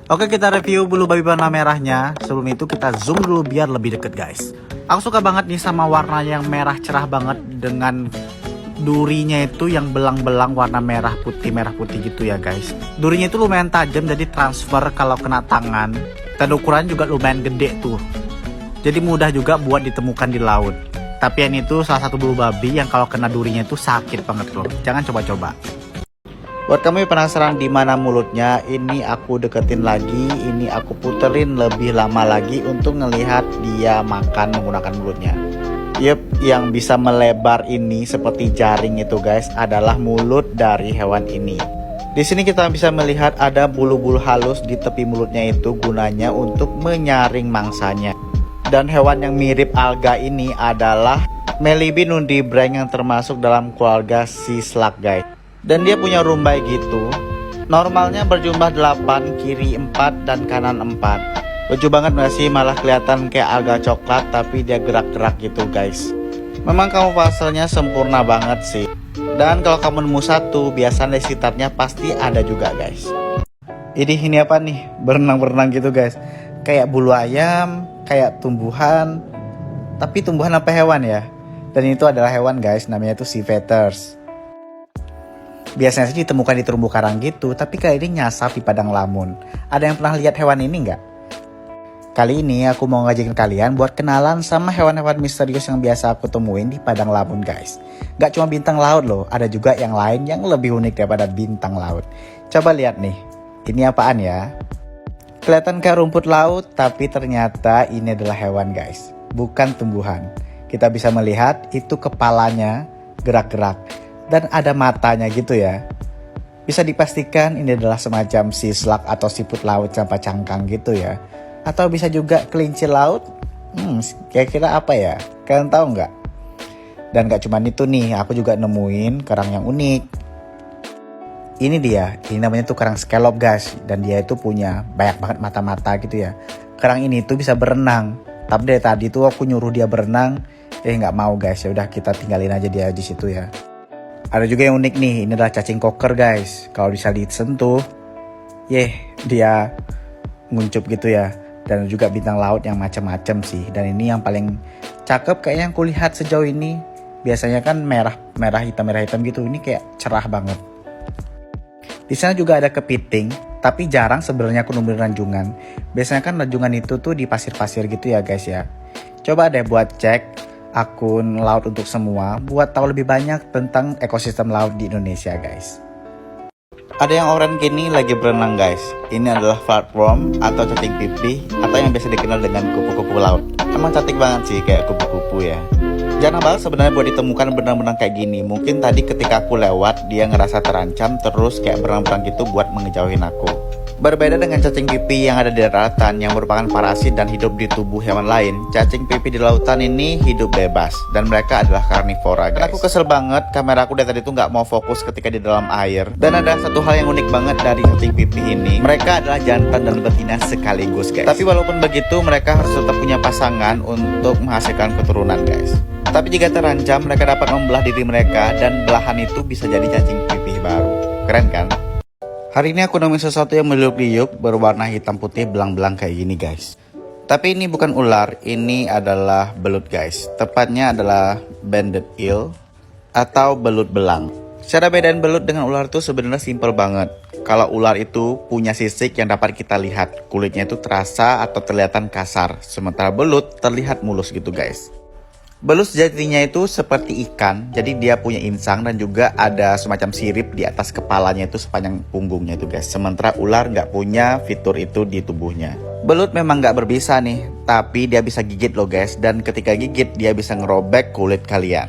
Oke, kita review bulu babi warna merahnya. Sebelum itu kita zoom dulu biar lebih deket guys. Aku suka banget nih sama warna yang merah cerah banget dengan durinya itu yang belang-belang warna merah putih gitu ya guys. Durinya itu lumayan tajam jadi transfer kalau kena tangan. Dan ukuran juga lumayan gede tuh. Jadi mudah juga buat ditemukan di laut. Tapi yang itu salah satu bulu babi yang kalau kena durinya itu sakit banget loh. Jangan coba-coba. Buat kamu yang penasaran di mana mulutnya, ini aku deketin lagi, ini aku puterin lebih lama lagi untuk ngelihat dia makan menggunakan mulutnya. Yep, yang bisa melebar ini seperti jaring itu guys adalah mulut dari hewan ini. Di sini kita bisa melihat ada bulu-bulu halus di tepi mulutnya itu gunanya untuk menyaring mangsanya. Dan hewan yang mirip alga ini adalah Melibi nudibranch yang termasuk dalam keluarga sea slug guys. Dan dia punya rumbai gitu. Normalnya berjumlah 8, kiri 4 dan kanan 4. Lucu banget gak sih, malah kelihatan kayak alga coklat tapi dia gerak-gerak gitu guys. Memang kamuflasenya sempurna banget sih. Dan kalau kamu nemu satu, biasanya di sekitarnya pasti ada juga guys. Ini apa nih? Berenang-berenang gitu guys. Kayak bulu ayam, kayak tumbuhan. Tapi tumbuhan apa hewan ya? Dan itu adalah hewan guys, namanya itu sea feathers. Biasanya sih ditemukan di terumbu karang gitu, tapi kali ini nyasar di padang lamun. Ada yang pernah lihat hewan ini nggak? Kali ini aku mau ngajakin kalian buat kenalan sama hewan-hewan misterius yang biasa aku temuin di padang lamun guys. Gak cuma bintang laut loh, ada juga yang lain yang lebih unik daripada bintang laut. Coba lihat nih, ini apaan ya? Kelihatan kayak rumput laut, tapi ternyata ini adalah hewan guys, bukan tumbuhan. Kita bisa melihat itu kepalanya gerak-gerak. Dan ada matanya gitu ya. Bisa dipastikan ini adalah semacam sea slug atau siput laut tanpa cangkang gitu ya. Atau bisa juga kelinci laut. Kira-kira apa ya? Kalian tahu nggak? Dan gak cuma itu nih, aku juga nemuin kerang yang unik. Ini dia, ini namanya tuh kerang scallop guys. Dan dia itu punya banyak banget mata-mata gitu ya. Kerang ini tuh bisa berenang. Tapi dari tadi tuh aku nyuruh dia berenang, nggak mau guys. Ya udah kita tinggalin aja dia di situ ya. Ada juga yang unik nih, ini adalah cacing koker guys. Kalau bisa disentuh, dia nguncup gitu ya. Dan juga bintang laut yang macam-macam sih. Dan ini yang paling cakep kayaknya yang kulihat sejauh ini. Biasanya kan merah hitam gitu. Ini kayak cerah banget. Di sana juga ada kepiting, tapi jarang sebenarnya aku nemuin ranjungan. Biasanya kan ranjungan itu tuh di pasir-pasir gitu ya guys ya. Coba deh buat cek akun Laut Untuk Semua buat tahu lebih banyak tentang ekosistem laut di Indonesia guys. Ada yang oranye gini lagi berenang guys. Ini adalah flatworm atau cacing pipih atau yang biasa dikenal dengan kupu-kupu laut. Emang cantik banget sih kayak kupu-kupu ya. Jarang banget sebenarnya buat ditemukan benang-benang kayak gini. Mungkin tadi ketika aku lewat dia ngerasa terancam terus kayak berenang-berenang gitu buat ngejauhin aku. Berbeda dengan cacing pipih yang ada di daratan yang merupakan parasit dan hidup di tubuh hewan lain, cacing pipih di lautan ini hidup bebas dan mereka adalah karnivora guys. Dan aku kesel banget kamera aku dari tadi tuh nggak mau fokus ketika di dalam air. Dan ada satu hal yang unik banget dari cacing pipih ini, mereka adalah jantan dan betina sekaligus guys. Tapi walaupun begitu mereka harus tetap punya pasangan untuk menghasilkan keturunan guys. Tapi jika terancam mereka dapat membelah diri mereka dan belahan itu bisa jadi cacing pipih baru. Keren kan? Hari ini aku nemuin sesuatu yang meliuk-liuk berwarna hitam putih belang-belang kayak gini guys. Tapi ini bukan ular, ini adalah belut guys. Tepatnya adalah banded eel atau belut belang. Cara bedain belut dengan ular itu sebenarnya simpel banget. Kalau ular itu punya sisik yang dapat kita lihat, kulitnya itu terasa atau kelihatan kasar. Sementara belut terlihat mulus gitu guys. Belut sejatinya itu seperti ikan, jadi dia punya insang dan juga ada semacam sirip di atas kepalanya itu sepanjang punggungnya itu guys. Sementara ular nggak punya fitur itu di tubuhnya. Belut memang nggak berbisa nih, tapi dia bisa gigit loh guys. Dan ketika gigit dia bisa ngerobek kulit kalian.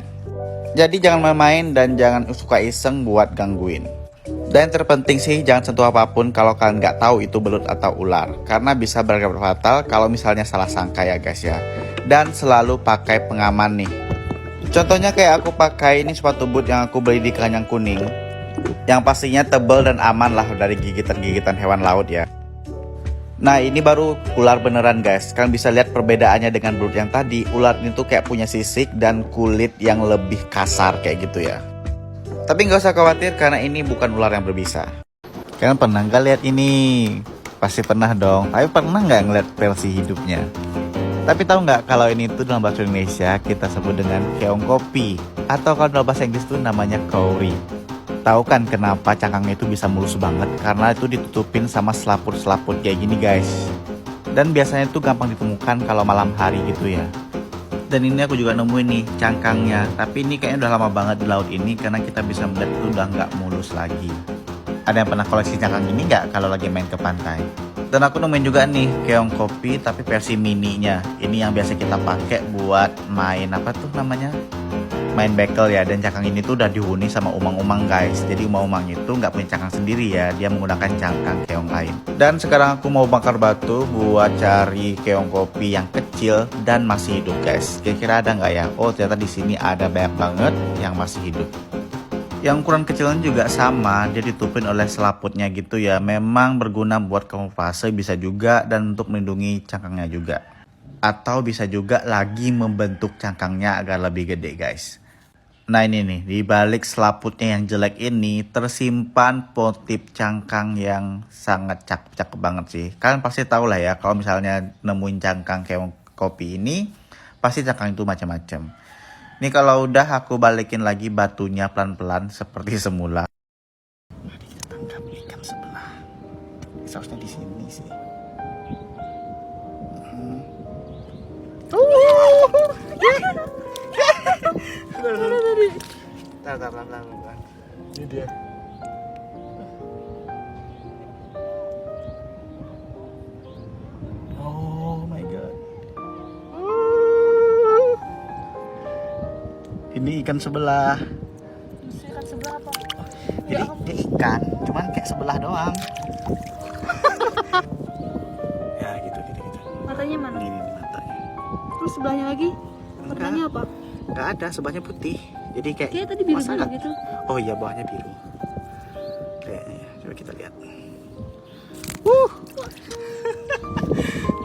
Jadi jangan main-main dan jangan suka iseng buat gangguin. Dan yang terpenting sih jangan sentuh apapun kalau kalian nggak tahu itu belut atau ular. Karena bisa berakibat fatal kalau misalnya salah sangka ya guys ya. Dan selalu pakai pengaman nih. Contohnya kayak aku pakai ini sepatu boot yang aku beli di Kanyang Kuning. Yang pastinya tebal dan aman lah dari gigitan-gigitan hewan laut ya. Nah ini baru ular beneran guys. Kalian bisa lihat perbedaannya dengan belut yang tadi. Ular ini tuh kayak punya sisik dan kulit yang lebih kasar kayak gitu ya. Tapi nggak usah khawatir karena ini bukan ular yang berbisa. Kalian pernah nggak lihat ini? Pasti pernah dong. Tapi pernah nggak ngeliat versi hidupnya? Tapi tahu nggak kalau ini tuh dalam bahasa Indonesia kita sebut dengan keong kopi, atau kalau dalam bahasa Inggris tuh namanya kauri. Tahu kan kenapa cangkangnya itu bisa mulus banget? Karena itu ditutupin sama selaput-selaput kayak gini guys. Dan biasanya itu gampang ditemukan kalau malam hari gitu ya. Dan ini aku juga nemuin nih cangkangnya. Tapi ini kayaknya udah lama banget di laut ini karena kita bisa melihat itu udah nggak mulus lagi. Ada yang pernah koleksi cangkang ini nggak kalau lagi main ke pantai? Dan aku nemuin juga nih keong kopi tapi versi mininya. Ini yang biasa kita pakai buat main apa tuh namanya? Main bekel ya. Dan cangkang ini tuh udah dihuni sama umang-umang guys. Jadi umang-umang itu nggak punya cangkang sendiri ya. Dia menggunakan cangkang keong lain. Dan sekarang aku mau bakar batu buat cari keong kopi yang kecil dan masih hidup guys. Kira-kira ada nggak ya? Oh ternyata di sini ada banyak banget yang masih hidup. Yang ukuran kecilnya juga sama, dia ditutupin oleh selaputnya gitu ya. Memang berguna buat kamuflase bisa juga dan untuk melindungi cangkangnya juga. Atau bisa juga lagi membentuk cangkangnya agar lebih gede guys. Nah ini nih, di balik selaputnya yang jelek ini tersimpan motif cangkang yang sangat cakep banget sih. Kalian pasti tahu lah ya kalau misalnya nemuin cangkang keong kopi ini, pasti cangkang itu macam-macam. Ini kalau udah aku balikin lagi batunya pelan-pelan seperti semula. Mari kita tangkap ikan sebelah. Sausnya di sini sih. Pelan-pelan. Ini dia. Oh my god. Ini ikan sebelah. Ikan sebelah apa? Jadi dia ikan, cuman kayak sebelah doang. Ya gitu. Matanya mana? Ini matanya. Terus sebelahnya lagi? Warnanya apa? Enggak ada, sebelahnya putih. Jadi kayak tadi biru masalah. gitu. Oh iya, bawahnya biru. Kayaknya. Coba kita lihat.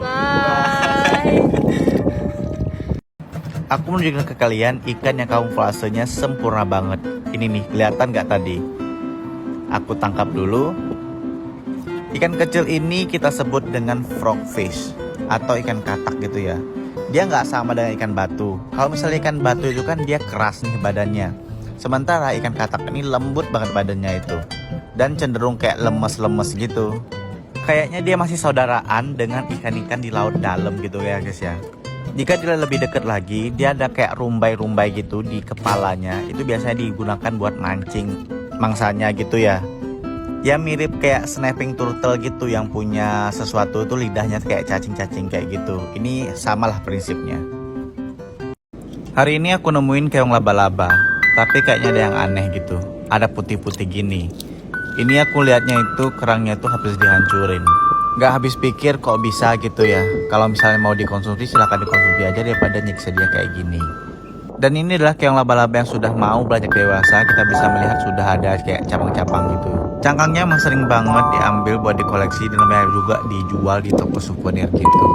Bye. Aku menunjukkan ke kalian ikan yang kamuflasenya sempurna banget. Ini nih, kelihatan nggak tadi? Aku tangkap dulu. Ikan kecil ini kita sebut dengan frogfish atau ikan katak gitu ya. Dia nggak sama dengan ikan batu. Kalau misalnya ikan batu itu kan dia keras nih badannya. Sementara ikan katak ini lembut banget badannya itu. Dan cenderung kayak lemes-lemes gitu. Kayaknya dia masih saudaraan dengan ikan-ikan di laut dalam gitu ya guys ya. Jika dilihat lebih dekat lagi, dia ada kayak rumbai-rumbai gitu di kepalanya. Itu biasanya digunakan buat mancing mangsanya gitu ya. Dia mirip kayak snapping turtle gitu yang punya sesuatu itu lidahnya kayak cacing-cacing kayak gitu. Ini samalah prinsipnya. Hari ini aku nemuin keong laba-laba, tapi kayaknya ada yang aneh gitu. Ada putih-putih gini. Ini aku lihatnya itu kerangnya tuh habis dihancurin. Gak habis pikir kok bisa gitu ya. Kalau misalnya mau dikonsumsi silahkan dikonsumsi aja daripada nyiksa dia kayak gini. Dan ini adalah keong laba-laba yang sudah mau beranjak dewasa. Kita bisa melihat sudah ada kayak cabang-cabang gitu. Cangkangnya emang sering banget diambil buat dikoleksi dan banyak juga dijual di toko souvenir gitu.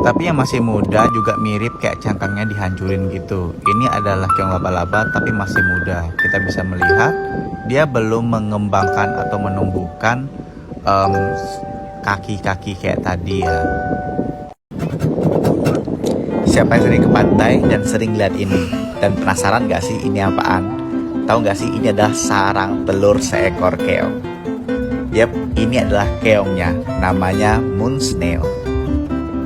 Tapi yang masih muda juga mirip kayak cangkangnya dihancurin gitu. Ini adalah keong laba-laba tapi masih muda. Kita bisa melihat dia belum mengembangkan atau menumbuhkan kaki-kaki kayak tadi ya. Siapa yang sering ke pantai dan sering lihat ini dan penasaran gak sih ini apaan? Tahu gak sih ini adalah sarang telur seekor keong. Yap, ini adalah keongnya, namanya moon snail.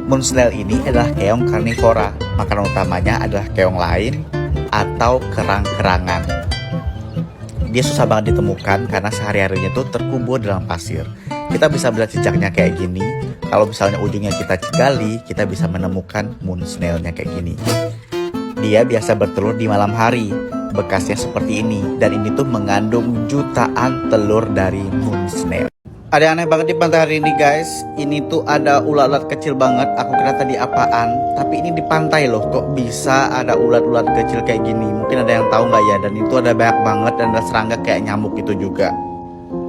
Moon snail ini adalah keong karnivora. Makanan utamanya adalah keong lain atau kerang-kerangan. Dia susah banget ditemukan karena sehari-harinya tuh terkubur dalam pasir. Kita bisa melihat jejaknya kayak gini. Kalau misalnya ujungnya kita gali, kita bisa menemukan moon snailnya kayak gini. Dia biasa bertelur di malam hari. Bekasnya seperti ini. Dan ini tuh mengandung jutaan telur dari moon snail. Ada yang aneh banget di pantai hari ini guys. Ini tuh ada ulat-ulat kecil banget. Aku kira tadi apaan. Tapi ini di pantai loh. Kok bisa ada ulat-ulat kecil kayak gini. Mungkin ada yang tahu nggak ya. Dan itu ada banyak banget. Dan ada serangga kayak nyamuk itu juga.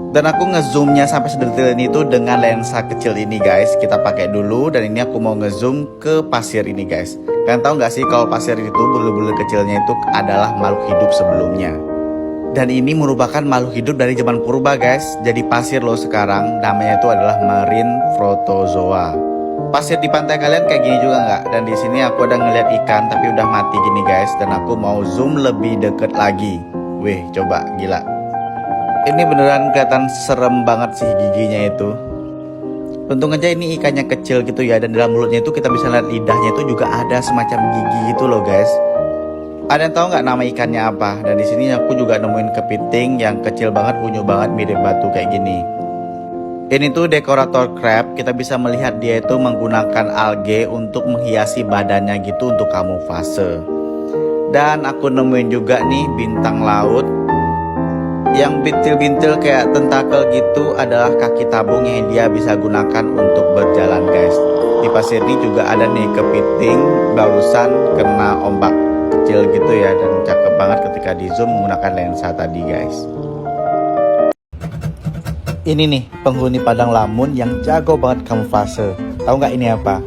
Dan aku ngezoomnya sampai sedetail ini tuh dengan lensa kecil ini guys. Kita pakai dulu. Dan ini aku mau ngezoom ke pasir ini guys. Kalian tahu nggak sih kalau pasir itu bulu-bulu kecilnya itu adalah makhluk hidup sebelumnya. Dan ini merupakan makhluk hidup dari zaman purba guys. Jadi pasir loh sekarang. Namanya itu adalah marine protozoa. Pasir di pantai kalian kayak gini juga nggak? Dan di sini aku ada ngeliat ikan tapi udah mati gini guys. Dan aku mau zoom lebih deket lagi. Wih, coba gila. Ini beneran kelihatan serem banget sih giginya itu. Untung aja ini ikannya kecil gitu ya. Dan dalam mulutnya itu kita bisa lihat lidahnya itu juga ada semacam gigi gitu loh guys. Ada yang tahu nggak nama ikannya apa? Dan di sini aku juga nemuin kepiting yang kecil banget, unyu banget, mirip batu kayak gini. Ini tuh dekorator crab. Kita bisa melihat dia itu menggunakan algae untuk menghiasi badannya gitu untuk kamuflase. Dan aku nemuin juga nih bintang laut yang bintil-bintil kayak tentakel gitu adalah kaki tabung yang dia bisa gunakan untuk berjalan guys. Di pasir ini juga ada nih kepiting barusan kena ombak kecil gitu ya, dan cakep banget ketika di zoom menggunakan lensa tadi guys. Ini nih penghuni padang lamun yang jago banget kamuflase. Tahu nggak ini apa?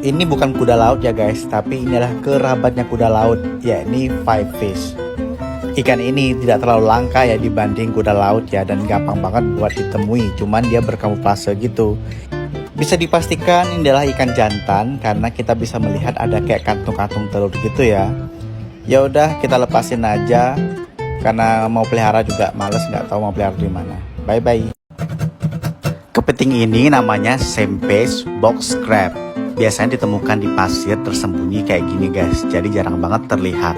Ini bukan kuda laut ya guys, tapi ini adalah kerabatnya kuda laut, yakni five fish. Ikan ini tidak terlalu langka ya dibanding kuda laut ya, dan gampang banget buat ditemui, cuman dia berkamuflase gitu. Bisa dipastikan ini adalah ikan jantan karena kita bisa melihat ada kayak kantung-kantung telur gitu ya. Ya udah kita lepasin aja karena mau pelihara juga males, nggak tahu mau pelihara di mana. Bye bye. Kepiting ini namanya Sempage box crab. Biasanya ditemukan di pasir tersembunyi kayak gini guys. Jadi jarang banget terlihat.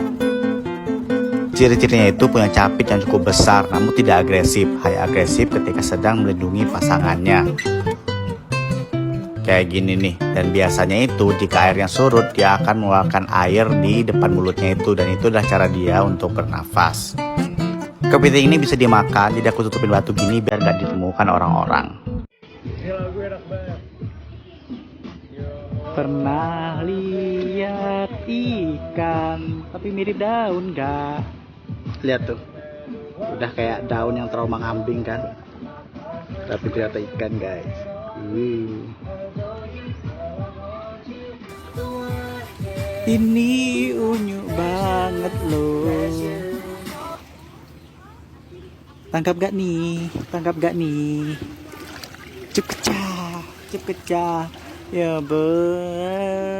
Ciri-cirinya itu punya capit yang cukup besar namun tidak agresif. Hanya agresif ketika sedang melindungi pasangannya. Kayak gini nih. Dan biasanya itu jika airnya surut dia akan mengeluarkan air di depan mulutnya itu. Dan itu adalah cara dia untuk bernafas. Kepiting ini bisa dimakan, jadi aku tutupin batu gini biar gak ditemukan orang-orang. Pernah lihat ikan tapi mirip daun gak? Lihat tuh, udah kayak daun yang terlalu mengambing kan, tapi ternyata ikan guys. Ini unyu banget loh. Tangkap gak nih? Tangkap gak nih? Cep kecah, ya ber.